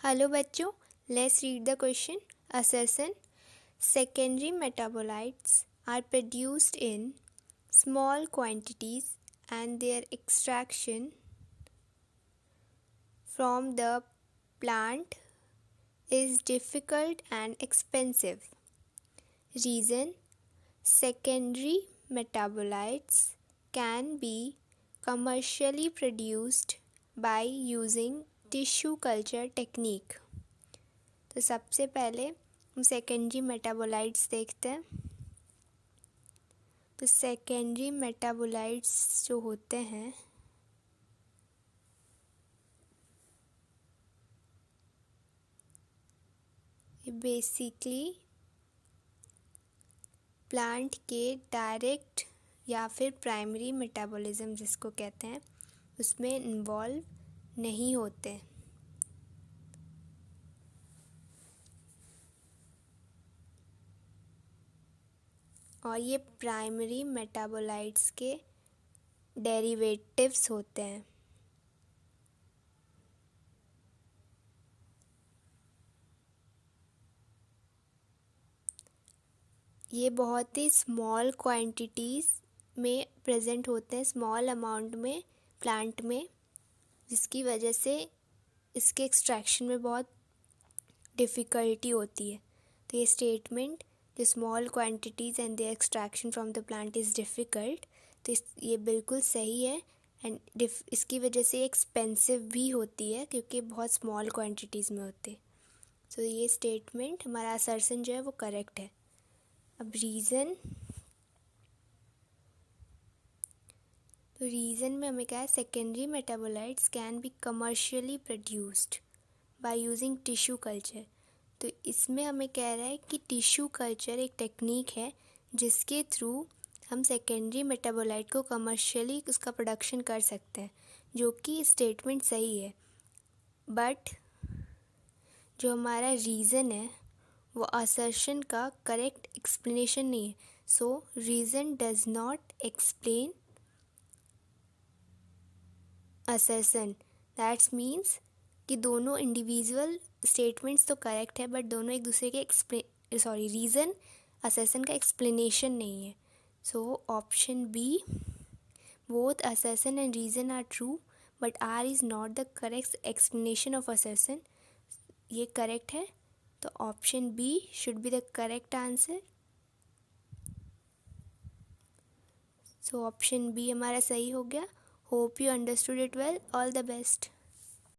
Hello बच्चों, let's read the question. Assertion: secondary metabolites are produced in small quantities and their extraction from the plant is difficult and expensive. Reason: secondary metabolites can be commercially produced by using tissue culture technique. तो सबसे पहले हम secondary metabolites देखते हैं. तो secondary metabolites जो होते हैं ये बेसिकली प्लांट के डायरेक्ट या फिर प्राइमरी मेटाबॉलिज्म जिसको कहते हैं उसमें इन्वॉल्व नहीं होते. और ये प्राइमरी मेटाबोलाइट्स के डेरिवेटिव्स होते हैं. ये बहुत ही स्मॉल क्वांटिटीज़ में प्रेजेंट होते हैं, स्मॉल अमाउंट में प्लांट में, जिसकी वजह से इसके एक्सट्रैक्शन में बहुत डिफ़िकल्टी होती है. तो ये statement the small quantities and the extraction from the plant is difficult, तो ये बिल्कुल सही है. एंड इसकी वजह से एक्सपेंसिव भी होती है क्योंकि बहुत स्मॉल क्वांटिटीज़ में होते हैं. तो ये स्टेटमेंट हमारा असर्शन जो है वो करेक्ट है. अब रीज़न, तो रीज़न में हमें क्या है, secondary metabolites can be commercially produced by using tissue culture. तो इसमें हमें कह रहा है कि टिश्यू कल्चर एक टेक्निक है जिसके थ्रू हम सेकेंडरी मेटाबोलाइट को कमर्शियली उसका प्रोडक्शन कर सकते हैं, जो कि स्टेटमेंट सही है. बट जो हमारा रीज़न है वो असर्शन का करेक्ट एक्सप्लेनेशन नहीं है. सो reason does not explain assertion. That's means कि दोनों इंडिविजुअल स्टेटमेंट्स तो करेक्ट है बट दोनों एक दूसरे के रीज़न असर्शन का एक्सप्लेनेशन नहीं है. So option B, both assertion and reason are true but R is not the correct explanation of assertion. ये करेक्ट है, तो option B should be the correct answer. So option B हमारा सही हो गया. Hope you understood it well. All the best.